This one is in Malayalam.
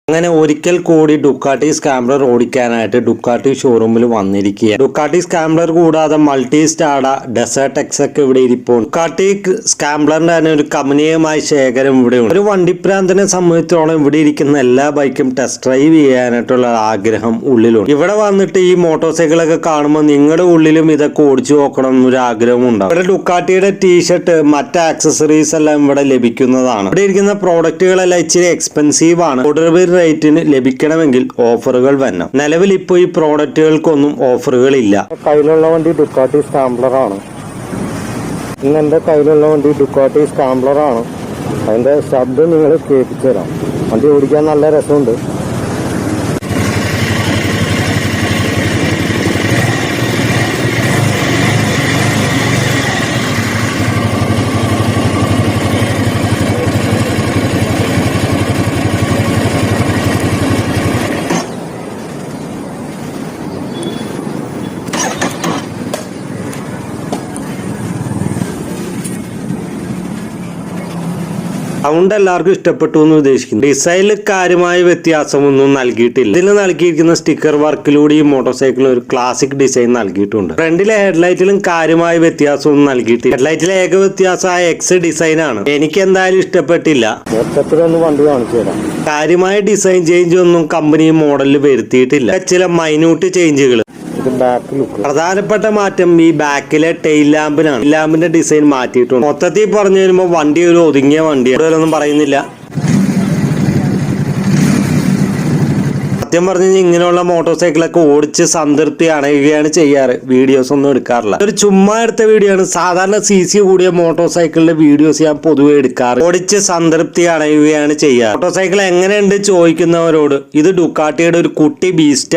അങ്ങനെ ഒരിക്കൽ കൂടി ഡുക്കാട്ടി സ്കാംബ്ലർ ഓടിക്കാനായിട്ട് ഡുക്കാട്ടി ഷോറൂമിൽ വന്നിരിക്കുകയാണ്. ഡുക്കാട്ടി സ്കാംബ്ലർ കൂടാതെ മൾട്ടി സ്റ്റാഡ, ഡെസേർട്ട് എക്സ് ഒക്കെ ഇവിടെ ഇരിപ്പുണ്ട്. ഡുക്കാട്ടി സ്കാംബ്ലറിന്റെ തന്നെ ഒരു കമനീയമായ ശേഖരം ഇവിടെ ഉണ്ട്. ഒരു വണ്ടിപ്രാന്തനെ സംബന്ധിച്ചോളം ഇവിടെ ഇരിക്കുന്ന എല്ലാ ബൈക്കും ടെസ്റ്റ് ഡ്രൈവ് ചെയ്യാനായിട്ടുള്ള ആഗ്രഹം ഉള്ളിലുണ്ട്. ഇവിടെ വന്നിട്ട് ഈ മോട്ടോർ സൈക്കിളൊക്കെ കാണുമ്പോൾ നിങ്ങളുടെ ഉള്ളിലും ഇതൊക്കെ ഓടിച്ചു നോക്കണം എന്നൊരു ആഗ്രഹം ഉണ്ടാവും. ഇവിടെ ഡുക്കാട്ടിയുടെ ടീഷർട്ട്, മറ്റ് ആക്സസറീസ് എല്ലാം ഇവിടെ ലഭിക്കുന്നതാണ്. ഇവിടെ ഇരിക്കുന്ന പ്രോഡക്റ്റുകളെല്ലാം ഇച്ചിരി എക്സ്പെൻസീവ് ആണ്. റേറ്റിന് ലഭിക്കണമെങ്കിൽ ഓഫറുകൾ വരണം. നിലവിൽ ഇപ്പോൾ ഈ പ്രോഡക്റ്റുകൾക്കൊന്നും ഓഫറുകൾ ഇല്ല. കയ്യിലുള്ള വണ്ടി ഡുക്കാട്ടി സ്കാംബ്ലർ ആണ്. ഇന്ന് എന്റെ കയ്യിലുള്ള വണ്ടി ഡുക്കാട്ടി സ്കാംബ്ലർ ആണ്. അതിന്റെ ശബ്ദം നിങ്ങൾ കേൾപ്പിച്ചു തരാം. വണ്ടി ഓടിക്കാൻ നല്ല രസമുണ്ട്. സൗണ്ട് എല്ലാവർക്കും ഇഷ്ടപ്പെട്ടു എന്ന് ഉദ്ദേശിക്കുന്നു. ഡിസൈനിൽ കാര്യമായ വ്യത്യാസമൊന്നും നൽകിയിട്ടില്ല. ഇതിൽ നൽകിയിരിക്കുന്ന സ്റ്റിക്കർ വർക്കിലൂടെ ഈ മോട്ടോർ സൈക്കിളിന് ഒരു ക്ലാസിക് ഡിസൈൻ നൽകിയിട്ടുണ്ട്. ഫ്രണ്ടിലെ ഹെഡ്ലൈറ്റിലും കാര്യമായ വ്യത്യാസമൊന്നും നൽകിയിട്ടില്ല. ഹെഡ്ലൈറ്റിലെ ഏക വ്യത്യാസമായ എക്സ് ഡിസൈൻ ആണ്. എനിക്ക് എന്തായാലും ഇഷ്ടപ്പെട്ടില്ല. മൊത്തത്തിലൊന്ന് വണ്ടി കാണിച്ചു തരാം. കാര്യമായ ഡിസൈൻ ചേഞ്ച് ഒന്നും കമ്പനി മോഡലിൽ വരുത്തിയിട്ടില്ല. ചില മൈന്യൂട്ട് ചേഞ്ചുകൾ. പ്രധാനപ്പെട്ട മാറ്റം ഈ ബാക്കിലെ ടെയിൽ ലാമ്പിനാണ്. ലാമ്പിന്റെ ഡിസൈൻ മാറ്റിയിട്ടുണ്ട്. മൊത്തത്തിൽ പറഞ്ഞു വരുമ്പോൾ വണ്ടി ഒരു ഒതുങ്ങിയ വണ്ടിയാണ്. കൂടുതലൊന്നും പറയുന്നില്ല. സത്യം പറഞ്ഞു കഴിഞ്ഞാൽ ഇങ്ങനെയുള്ള മോട്ടോർ സൈക്കിളൊക്കെ ഓടിച്ച് സംതൃപ്തി അണയുകയാണ് ചെയ്യാറ്. വീഡിയോസ് ഒന്നും എടുക്കാറില്ല. ഒരു ചുമ്മാ എടുത്ത വീഡിയോ ആണ്. സാധാരണ CC കൂടിയ മോട്ടോർ സൈക്കിളിന്റെ വീഡിയോസ് ഞാൻ പൊതുവെ എടുക്കാറ്. ഓടിച്ച് സംതൃപ്തി അണയുകയാണ് ചെയ്യാറ്. മോട്ടോർ സൈക്കിൾ എങ്ങനെയുണ്ട് ചോദിക്കുന്നവരോട് ഇത് ഡുക്കാട്ടിയുടെ ഒരു കുട്ടി ബീസ്റ്റ്